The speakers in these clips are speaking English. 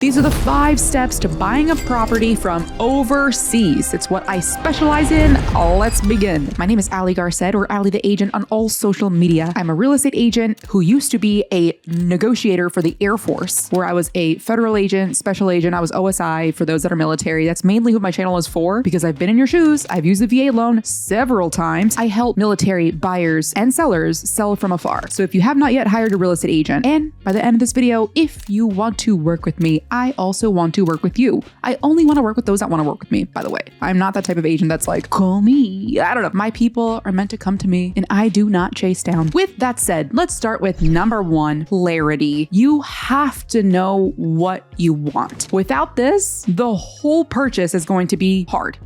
These are the 5 steps to buying a property from overseas. It's what I specialize in. Let's begin. My name is Ali Garcet, or Ali the Agent, on all social media. I'm a real estate agent who used to be a negotiator for the Air Force, where I was a federal agent, special agent. I was OSI for those that are military. That's mainly who my channel is for, because I've been in your shoes. I've used the VA loan several times. I help military buyers and sellers sell from afar. So if you have not yet hired a real estate agent, and by the end of this video, if you want to work with me, I also want to work with you. I only want to work with those that want to work with me, by the way. I'm not that type of agent that's like, call me. I don't know. My people are meant to come to me, and I do not chase down. With that said, let's start with number 1, clarity. You have to know what you want. Without this, the whole purchase is going to be hard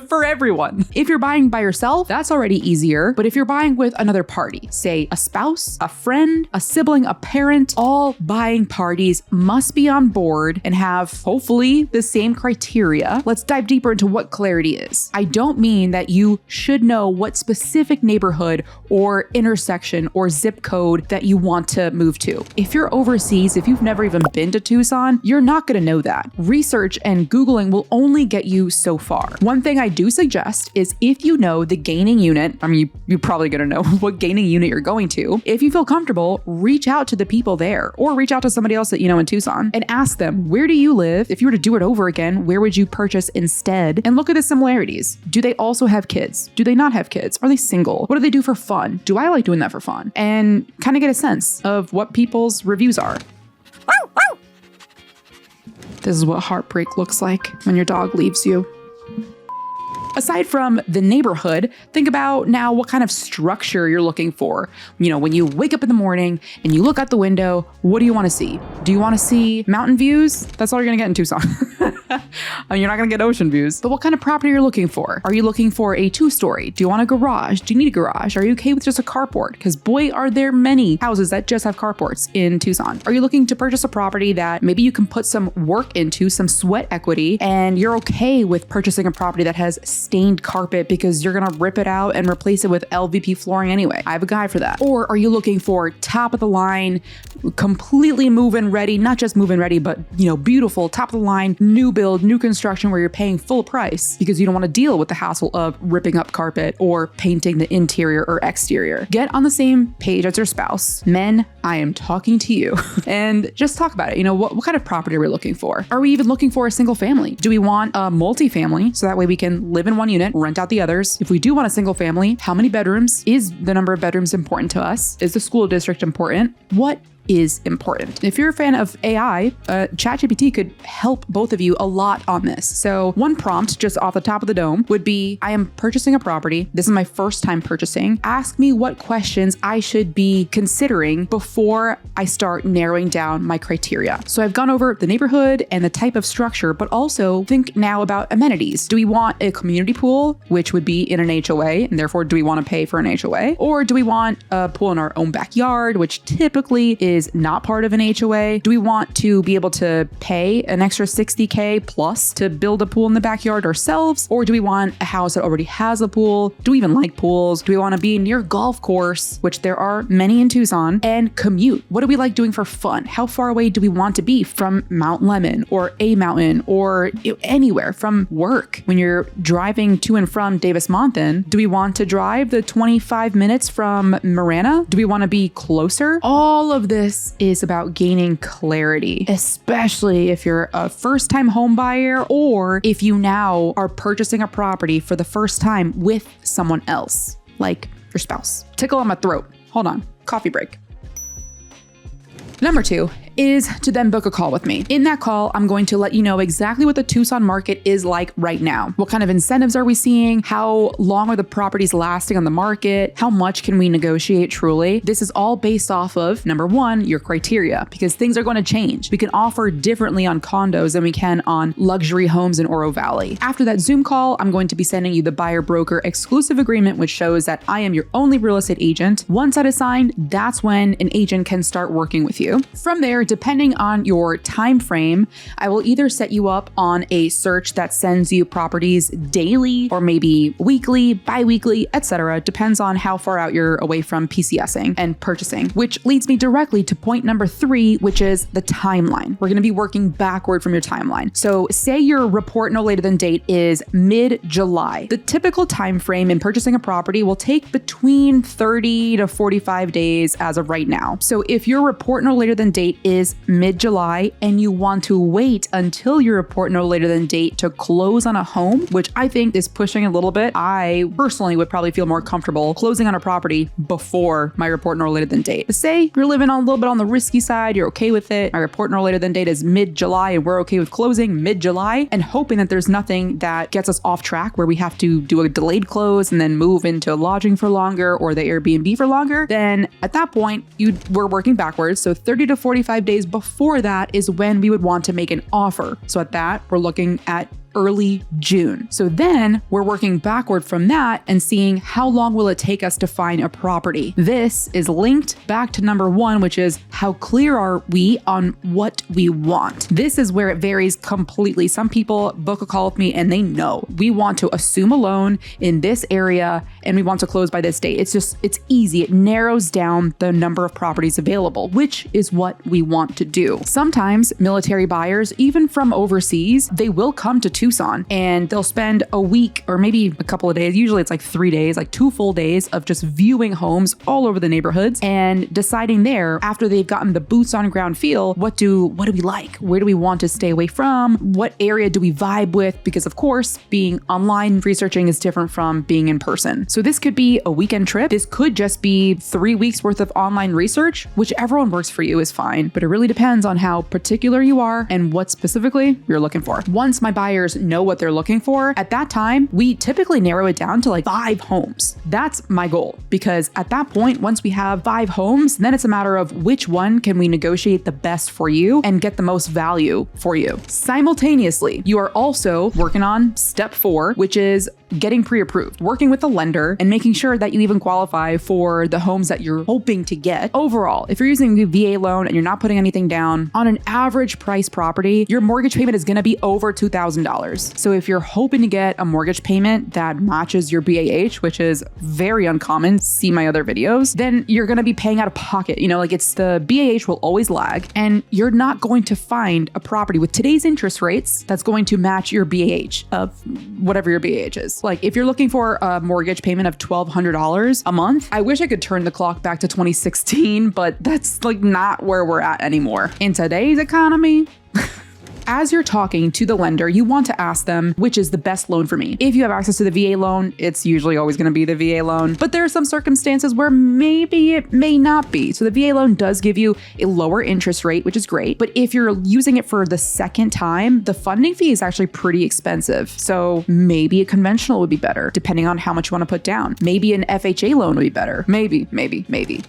for everyone. If you're buying by yourself, that's already easier. But if you're buying with another party, say a spouse, a friend, a sibling, a parent, all buying parties must be on board and have hopefully the same criteria. Let's dive deeper into what clarity is. I don't mean that you should know what specific neighborhood or intersection or zip code that you want to move to. If you're overseas, if you've never even been to Tucson, you're not going to know that. Research and Googling will only get you so far. One thing I do suggest is if you know the gaining unit, you're probably going to know what gaining unit you're going to. If you feel comfortable, reach out to the people there, or reach out to somebody else that you know in Tucson and ask them, where do you live? If you were to do it over again, where would you purchase instead? And look at the similarities. Do they also have kids? Do they not have kids? Are they single? What do they do for fun? Do I like doing that for fun? And kind of get a sense of what people's reviews are. This is what heartbreak looks like when your dog leaves you. Aside from the neighborhood, think about now what kind of structure you're looking for. You know, when you wake up in the morning and you look out the window, what do you want to see? Do you want to see mountain views? That's all you're going to get in Tucson. You're not going to get ocean views. But what kind of property you're looking for? Are you looking for a 2-story? Do you want a garage? Do you need a garage? Are you okay with just a carport? Because boy, are there many houses that just have carports in Tucson. Are you looking to purchase a property that maybe you can put some work into, some sweat equity, and you're okay with purchasing a property that has stained carpet because you're going to rip it out and replace it with LVP flooring anyway? I have a guy for that. Or are you looking for top of the line, completely move-in ready, not just move-in ready, but beautiful, top of the line, new build, new construction where you're paying full price because you don't want to deal with the hassle of ripping up carpet or painting the interior or exterior? Get on the same page as your spouse. Men, I am talking to you. And just talk about it. What kind of property are we looking for? Are we even looking for a single family? Do we want a multi-family so that way we can live in one unit, rent out the others? If we do want a single family, how many bedrooms? Is the number of bedrooms important to us? Is the school district important? What is important? If you're a fan of AI, ChatGPT could help both of you a lot on this. So one prompt just off the top of the dome would be, I am purchasing a property. This is my first time purchasing. Ask me what questions I should be considering before I start narrowing down my criteria. So I've gone over the neighborhood and the type of structure, but also think now about amenities. Do we want a community pool, which would be in an HOA, and therefore do we want to pay for an HOA? Or do we want a pool in our own backyard, which typically is not part of an HOA? Do we want to be able to pay an extra $60K plus to build a pool in the backyard ourselves? Or do we want a house that already has a pool? Do we even like pools? Do we want to be near golf course, which there are many in Tucson, and commute? What do we like doing for fun? How far away do we want to be from Mount Lemmon or a mountain or anywhere from work? When you're driving to and from Davis Monthan, do we want to drive the 25 minutes from Marana? Do we want to be closer? All of this is about gaining clarity, especially if you're a first-time home buyer or if you now are purchasing a property for the first time with someone else, like your spouse. Tickle on my throat. Hold on. Coffee break. Number 2 is to then book a call with me. In that call, I'm going to let you know exactly what the Tucson market is like right now. What kind of incentives are we seeing? How long are the properties lasting on the market? How much can we negotiate truly? This is all based off of, number 1, your criteria, because things are going to change. We can offer differently on condos than we can on luxury homes in Oro Valley. After that Zoom call, I'm going to be sending you the buyer broker exclusive agreement, which shows that I am your only real estate agent. Once that is signed, that's when an agent can start working with you. From there, here, depending on your time frame, I will either set you up on a search that sends you properties daily or maybe weekly, bi-weekly, etc. Depends on how far out you're away from PCSing and purchasing, which leads me directly to point number 3, which is the timeline. We're going to be working backward from your timeline. So say your report no later than date is mid-July. The typical time frame in purchasing a property will take between 30 to 45 days as of right now. So if your report no later than date is mid-July and you want to wait until your report no later than date to close on a home, which I think is pushing a little bit, I personally would probably feel more comfortable closing on a property before my report no later than date. But say you're living on a little bit on the risky side, you're okay with it. My report no later than date is mid-July and we're okay with closing mid-July and hoping that there's nothing that gets us off track where we have to do a delayed close and then move into lodging for longer or the Airbnb for longer. Then at that point, we're working backwards. So 30 to 45 days before that is when we would want to make an offer. So at that, we're looking at early June. So then we're working backward from that and seeing how long will it take us to find a property. This is linked back to number 1, which is how clear are we on what we want. This is where it varies completely. Some people book a call with me and they know we want to assume a loan in this area and we want to close by this date. It's easy. It narrows down the number of properties available, which is what we want to do. Sometimes military buyers, even from overseas, they will come to Tucson and they'll spend a week or maybe a couple of days. Usually it's like 3 days, like 2 full days of just viewing homes all over the neighborhoods and deciding there after they've gotten the boots on ground feel, what do we like? Where do we want to stay away from? What area do we vibe with? Because of course, being online researching is different from being in person. So this could be a weekend trip. This could just be 3 weeks worth of online research. Whichever one works for you is fine, but it really depends on how particular you are and what specifically you're looking for. Once my buyers know what they're looking for, at that time, we typically narrow it down to like 5 homes. That's my goal, because at that point, once we have 5 homes, then it's a matter of which one can we negotiate the best for you and get the most value for you. Simultaneously, you are also working on step 4, which is getting pre-approved, working with the lender and making sure that you even qualify for the homes that you're hoping to get. Overall, if you're using a VA loan and you're not putting anything down, on an average price property, your mortgage payment is going to be over $2,000. So if you're hoping to get a mortgage payment that matches your BAH, which is very uncommon, see my other videos, then you're going to be paying out of pocket. It's the BAH will always lag, and you're not going to find a property with today's interest rates that's going to match your BAH of whatever your BAH is. Like if you're looking for a mortgage payment of $1,200 a month, I wish I could turn the clock back to 2016, but that's like not where we're at anymore. In today's economy, as you're talking to the lender, you want to ask them, which is the best loan for me? If you have access to the VA loan, it's usually always going to be the VA loan, but there are some circumstances where maybe it may not be. So the VA loan does give you a lower interest rate, which is great. But if you're using it for the second time, the funding fee is actually pretty expensive. So maybe a conventional would be better, depending on how much you want to put down. Maybe an FHA loan would be better. Maybe.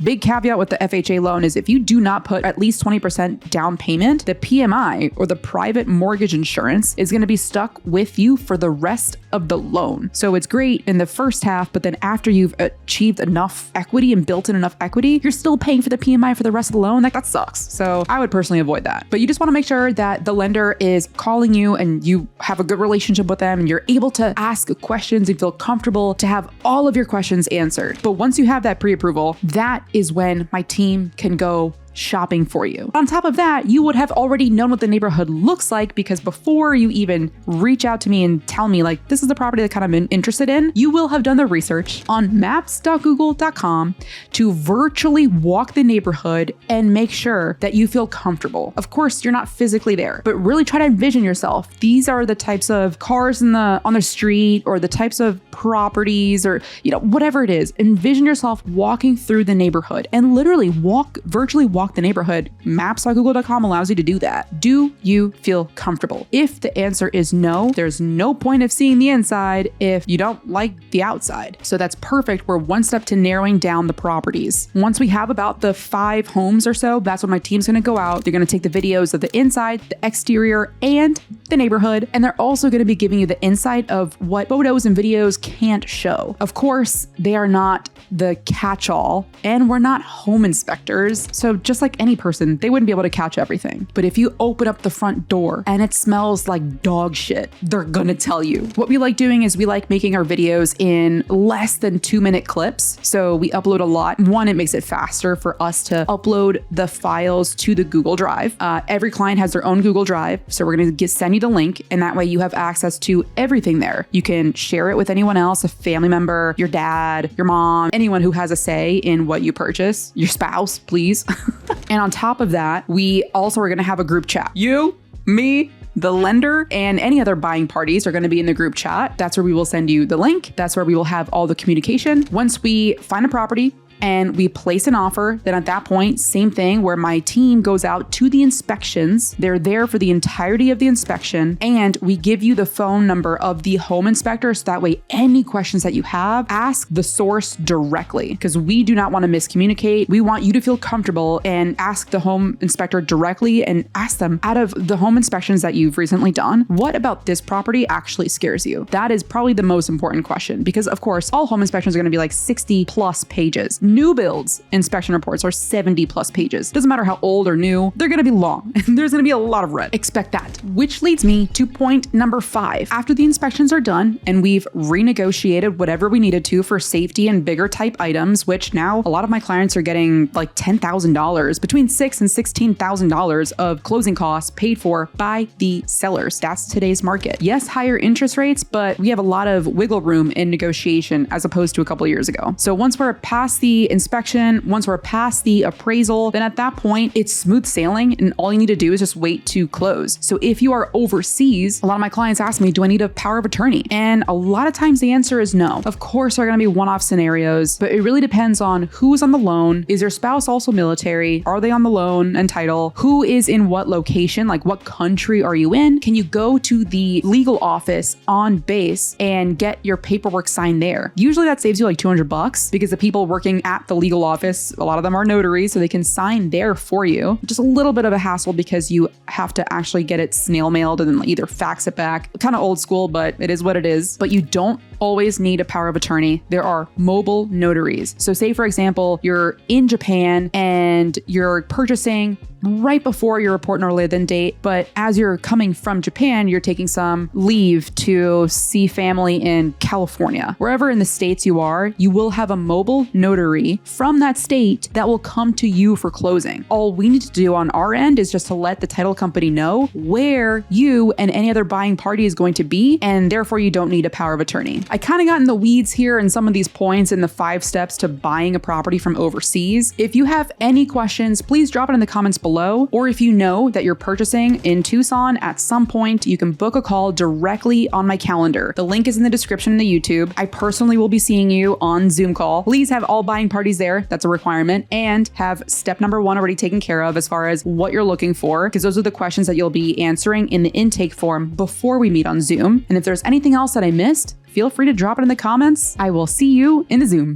Big caveat with the FHA loan is if you do not put at least 20% down payment, the PMI or the private mortgage insurance is going to be stuck with you for the rest of the loan. So it's great in the first half, but then after you've achieved enough equity and built in enough equity, you're still paying for the PMI for the rest of the loan. That sucks. So I would personally avoid that. But you just want to make sure that the lender is calling you and you have a good relationship with them and you're able to ask questions and feel comfortable to have all of your questions answered. But once you have that pre-approval, that is when my team can go shopping for you. On top of that, you would have already known what the neighborhood looks like, because before you even reach out to me and tell me like, this is the property that kind of I'm interested in, you will have done the research on maps.google.com to virtually walk the neighborhood and make sure that you feel comfortable. Of course, you're not physically there, but really try to envision yourself. These are the types of cars on the street, or the types of properties, or whatever it is. Envision yourself walking through the neighborhood and literally virtually walk the neighborhood. Maps.google.com allows you to do that. Do you feel comfortable? If the answer is no, there's no point of seeing the inside if you don't like the outside. So that's perfect. We're one step to narrowing down the properties. Once we have about the 5 homes or so, that's when my team's going to go out. They're going to take the videos of the inside, the exterior, and the neighborhood. And they're also going to be giving you the insight of what photos and videos can't show. Of course, they are not the catch-all, and we're not home inspectors. So just just like any person, they wouldn't be able to catch everything. But if you open up the front door and it smells like dog shit, they're gonna tell you. What we like doing is we like making our videos in less than 2-minute clips. So we upload a lot. One, it makes it faster for us to upload the files to the Google Drive. Every client has their own Google Drive. So we're gonna send you the link, and that way you have access to everything there. You can share it with anyone else, a family member, your dad, your mom, anyone who has a say in what you purchase, your spouse, please. And on top of that, we also are gonna have a group chat. You, me, the lender, and any other buying parties are going to be in the group chat. That's where we will send you the link. That's where we will have all the communication. Once we find a property and we place an offer, then at that point, same thing where my team goes out to the inspections. They're there for the entirety of the inspection, and we give you the phone number of the home inspector, so that way any questions that you have, ask the source directly, because we do not want to miscommunicate. We want you to feel comfortable and ask the home inspector directly, and ask them, out of the home inspections that you've recently done, what about this property actually scares you? That is probably the most important question, because of course, all home inspections are going to be like 60 plus pages. New builds inspection reports are 70 plus pages. Doesn't matter how old or new, they're gonna be long. There's gonna be a lot of red. Expect that. Which leads me to point number 5. After the inspections are done and we've renegotiated whatever we needed to for safety and bigger type items, which now a lot of my clients are getting like $10,000, between $6,000 and $16,000 of closing costs paid for by the sellers. That's today's market. Yes, higher interest rates, but we have a lot of wiggle room in negotiation as opposed to a couple of years ago. So once we're past the inspection, once we're past the appraisal, then at that point, it's smooth sailing, and all you need to do is just wait to close. So if you are overseas, a lot of my clients ask me, do I need a power of attorney? And a lot of times the answer is no. Of course, there are going to be one-off scenarios, but it really depends on who's on the loan. Is your spouse also military? Are they on the loan and title? Who is in what location? Like, what country are you in? Can you go to the legal office on base and get your paperwork signed there? Usually that saves you like $200 because the people working at the legal office, a lot of them are notaries, so they can sign there for you. Just a little bit of a hassle because you have to actually get it snail mailed and then either fax it back. Kind of old school, but it is what it is. But you don't always need a power of attorney. There are mobile notaries. So say, for example, you're in Japan and you're purchasing right before your report no later than date, but as you're coming from Japan, you're taking some leave to see family in California. Wherever in the states you are, you will have a mobile notary from that state that will come to you for closing. All we need to do on our end is just to let the title company know where you and any other buying party is going to be, and therefore you don't need a power of attorney. I kind of got in the weeds here in some of these points in the 5 steps to buying a property from overseas. If you have any questions, please drop it in the comments below. Or if you know that you're purchasing in Tucson at some point, you can book a call directly on my calendar. The link is in the description in the YouTube. I personally will be seeing you on Zoom call. Please have all buying parties there. That's a requirement. And have step number 1 already taken care of as far as what you're looking for, because those are the questions that you'll be answering in the intake form before we meet on Zoom. And if there's anything else that I missed, feel free to drop it in the comments. I will see you in the Zoom.